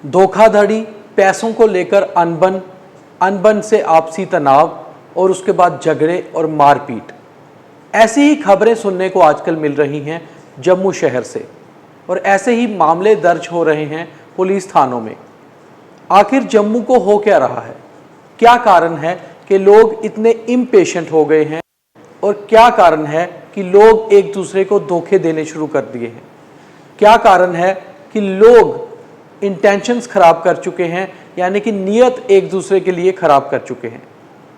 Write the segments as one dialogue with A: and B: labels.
A: धोखाधड़ी, पैसों को लेकर अनबन, अनबन से आपसी तनाव और उसके बाद झगड़े और मारपीट, ऐसी ही खबरें सुनने को आजकल मिल रही हैं जम्मू शहर से। और ऐसे ही मामले दर्ज हो रहे हैं पुलिस थानों में। आखिर जम्मू को हो क्या रहा है? क्या कारण है कि लोग इतने इम्पेशेंट हो गए हैं? और क्या कारण है कि लोग एक दूसरे को धोखे देने शुरू कर दिए हैं? क्या कारण है कि लोग इंटेंशंस खराब कर चुके हैं, यानी कि नीयत एक दूसरे के लिए खराब कर चुके हैं?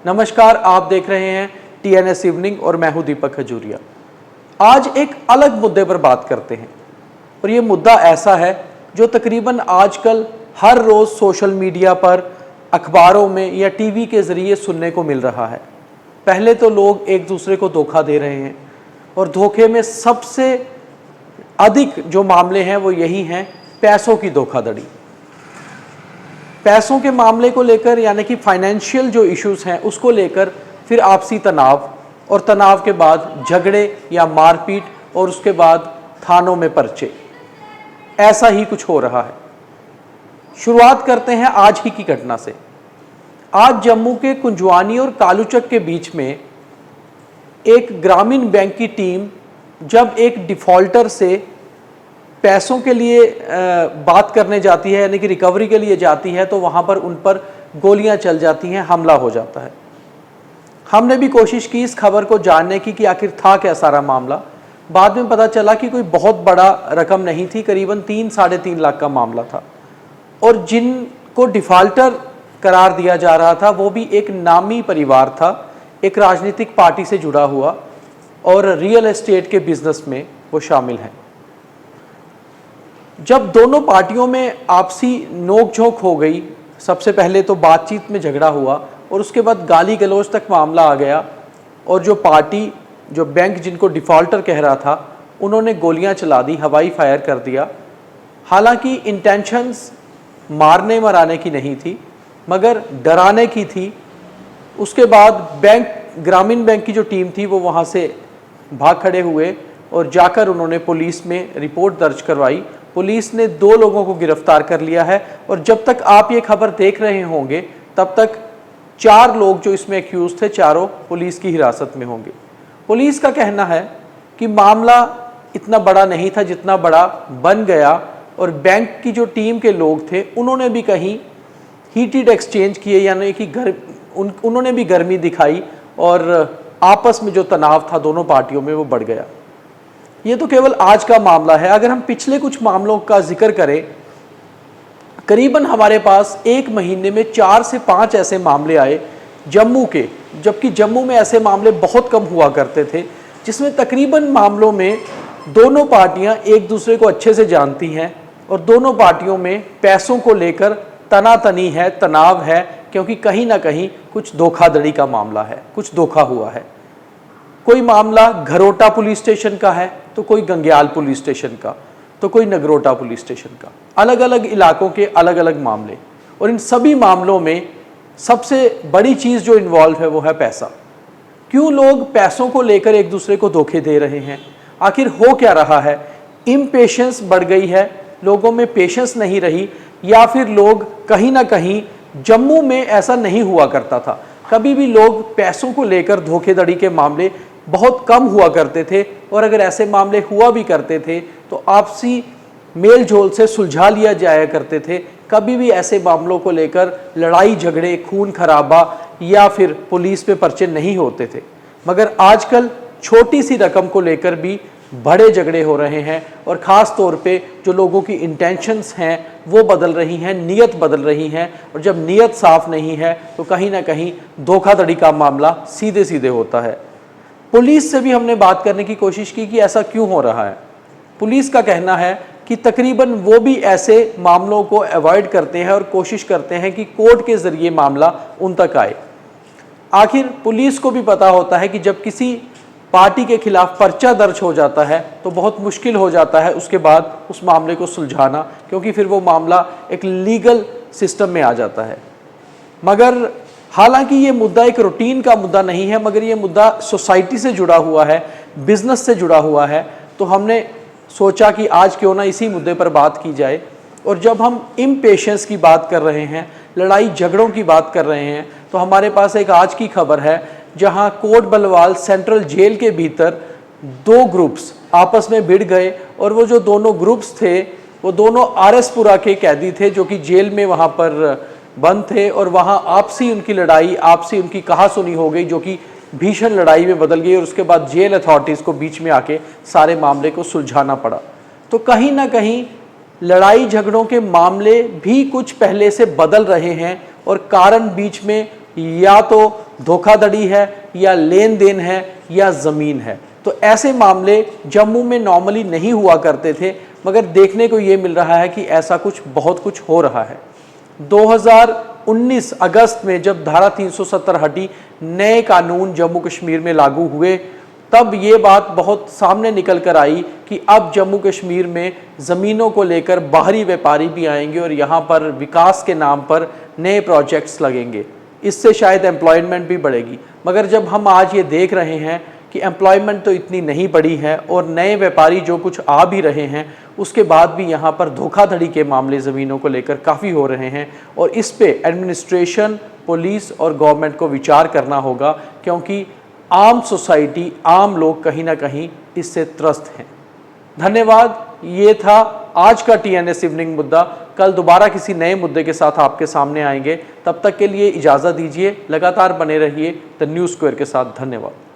A: नमस्कार, आप देख रहे हैं TNS इवनिंग और मैं हूं दीपक खजूरिया। आज एक अलग मुद्दे पर बात करते हैं और ये मुद्दा ऐसा है जो तकरीबन आजकल हर रोज़ सोशल मीडिया पर, अखबारों में या टीवी के ज़रिए सुनने को मिल रहा है। पहले तो लोग एक दूसरे को धोखा दे रहे हैं और धोखे में सबसे अधिक जो मामले हैं वो यही हैं पैसों की धोखाधड़ी। पैसों के मामले को लेकर, यानी कि फाइनेंशियल जो इश्यूज हैं उसको लेकर फिर आपसी तनाव, और तनाव के बाद झगड़े या मारपीट, और उसके बाद थानों में पर्चे। ऐसा ही कुछ हो रहा है। शुरुआत करते हैं आज ही की घटना से। आज जम्मू के कुंजवानी और कालूचक के बीच में एक ग्रामीण बैंक की टीम जब एक डिफ़ॉल्टर से पैसों के लिए बात करने जाती है, यानी कि रिकवरी के लिए जाती है, तो वहाँ पर उन पर गोलियां चल जाती हैं, हमला हो जाता है। हमने भी कोशिश की इस खबर को जानने की कि आखिर था क्या सारा मामला। बाद में पता चला कि कोई बहुत बड़ा रकम नहीं थी, करीबन 3-3.5 लाख का मामला था। और जिनको डिफ़ॉल्टर करार दिया जा रहा था वो भी एक नामी परिवार था, एक राजनीतिक पार्टी से जुड़ा हुआ, और रियल एस्टेट के बिजनेस में वो शामिल हैं। जब दोनों पार्टियों में आपसी नोक-झोंक हो गई, सबसे पहले तो बातचीत में झगड़ा हुआ और उसके बाद गाली गलौज तक मामला आ गया, और जो पार्टी, जो बैंक जिनको डिफ़ॉल्टर कह रहा था, उन्होंने गोलियां चला दी, हवाई फायर कर दिया। हालांकि इंटेंशंस मारने मराने की नहीं थी, मगर डराने की थी। उसके बाद बैंक, ग्रामीण बैंक की जो टीम थी वो वहाँ से भाग खड़े हुए और जाकर उन्होंने पुलिस में रिपोर्ट दर्ज करवाई। पुलिस ने 2 लोगों को गिरफ्तार कर लिया है, और जब तक आप ये खबर देख रहे होंगे तब तक 4 लोग जो इसमें एक्यूज थे, चारों पुलिस की हिरासत में होंगे। पुलिस का कहना है कि मामला इतना बड़ा नहीं था जितना बड़ा बन गया, और बैंक की जो टीम के लोग थे उन्होंने भी कहीं हीटेड एक्सचेंज किए, यानी कि उन्होंने भी गर्मी दिखाई, और आपस में जो तनाव था दोनों पार्टियों में वो बढ़ गया। ये तो केवल आज का मामला है। अगर हम पिछले कुछ मामलों का जिक्र करें, करीबन हमारे पास एक महीने में 4 से 5 ऐसे मामले आए जम्मू के, जबकि जम्मू में ऐसे मामले बहुत कम हुआ करते थे, जिसमें तकरीबन मामलों में दोनों पार्टियां एक दूसरे को अच्छे से जानती हैं और दोनों पार्टियों में पैसों को लेकर तनातनी है, तनाव है, क्योंकि कहीं ना कहीं कुछ धोखाधड़ी का मामला है, कुछ धोखा हुआ है। कोई मामला घरोटा पुलिस स्टेशन का है, तो कोई गंग्याल पुलिस स्टेशन का, तो कोई नगरोटा पुलिस स्टेशन का। अलग अलग इलाकों के अलग अलग मामले, और इन सभी मामलों में सबसे बड़ी चीज़ जो इन्वॉल्व है वो है पैसा। क्यों लोग पैसों को लेकर एक दूसरे को धोखे दे रहे हैं? आखिर हो क्या रहा है? इम्पेशेंस बढ़ गई है, लोगों में पेशेंस नहीं रही, या फिर लोग कहीं ना कहीं, जम्मू में ऐसा नहीं हुआ करता था, कभी भी लोग पैसों को लेकर धोखेधड़ी के मामले बहुत कम हुआ करते थे, और अगर ऐसे मामले हुआ भी करते थे तो आपसी मेल जोल से सुलझा लिया जाया करते थे। कभी भी ऐसे मामलों को लेकर लड़ाई झगड़े, खून खराबा या फिर पुलिस पे पर्चे नहीं होते थे। मगर आजकल छोटी सी रकम को लेकर भी बड़े झगड़े हो रहे हैं, और ख़ास तौर पे जो लोगों की इंटेंशंस हैं वो बदल रही हैं, नीयत बदल रही हैं, और जब नीयत साफ नहीं है तो कहीं ना कहीं धोखाधड़ी का मामला सीधे सीधे होता है। पुलिस से भी हमने बात करने की कोशिश की कि ऐसा क्यों हो रहा है। पुलिस का कहना है कि तकरीबन वो भी ऐसे मामलों को अवॉइड करते हैं और कोशिश करते हैं कि कोर्ट के ज़रिए मामला उन तक आए। आखिर पुलिस को भी पता होता है कि जब किसी पार्टी के खिलाफ पर्चा दर्ज हो जाता है तो बहुत मुश्किल हो जाता है उसके बाद उस मामले को सुलझाना, क्योंकि फिर वो मामला एक लीगल सिस्टम में आ जाता है। मगर हालांकि ये मुद्दा एक रूटीन का मुद्दा नहीं है, मगर ये मुद्दा सोसाइटी से जुड़ा हुआ है, बिजनेस से जुड़ा हुआ है, तो हमने सोचा कि आज क्यों ना इसी मुद्दे पर बात की जाए और जब हम इम्पेशेंस की बात कर रहे हैं, लड़ाई झगड़ों की बात कर रहे हैं, तो हमारे पास एक आज की खबर है जहां कोट बलवाल सेंट्रल जेल के भीतर दो ग्रुप्स आपस में भिड़ गए और वो जो दोनों ग्रुप्स थे वो दोनों आरएसपुरा के कैदी थे जो कि जेल में वहां पर बंद थे और वहां आपसी उनकी लड़ाई, आपसी उनकी कहासुनी हो गई जो कि भीषण लड़ाई में बदल गई और उसके बाद जेल अथॉरिटीज़ को बीच में आके सारे मामले को सुलझाना पड़ा। तो कहीं ना कहीं लड़ाई झगड़ों के मामले भी कुछ पहले से बदल रहे हैं और कारण बीच में या तो धोखाधड़ी है या लेन देन है या ज़मीन है। तो ऐसे मामले जम्मू में नॉर्मली नहीं हुआ करते थे, मगर देखने को ये मिल रहा है कि ऐसा बहुत कुछ हो रहा है। 2019 अगस्त में जब धारा 370 हटी, नए कानून जम्मू कश्मीर में लागू हुए, तब ये बात बहुत सामने निकल कर आई कि अब जम्मू कश्मीर में ज़मीनों को लेकर बाहरी व्यापारी भी आएंगे और यहाँ पर विकास के नाम पर नए प्रोजेक्ट्स लगेंगे। इससे शायद एम्प्लॉयमेंट भी बढ़ेगी, मगर जब हम आज ये देख रहे हैं कि एम्प्लॉयमेंट तो इतनी नहीं बढ़ी है और नए व्यापारी जो कुछ आ भी रहे हैं, उसके बाद भी यहाँ पर धोखाधड़ी के मामले ज़मीनों को लेकर काफ़ी हो रहे हैं और इस पे एडमिनिस्ट्रेशन, पुलिस और गवर्नमेंट को विचार करना होगा, क्योंकि आम सोसाइटी, आम लोग कहीं ना कहीं इससे त्रस्त हैं। धन्यवाद। ये था आज का TNS इवनिंग मुद्दा। कल दोबारा किसी नए मुद्दे के साथ आपके सामने आएंगे। तब तक के लिए इजाज़त दीजिए। लगातार बने रहिए द न्यूज़ स्क्वायर के साथ। धन्यवाद।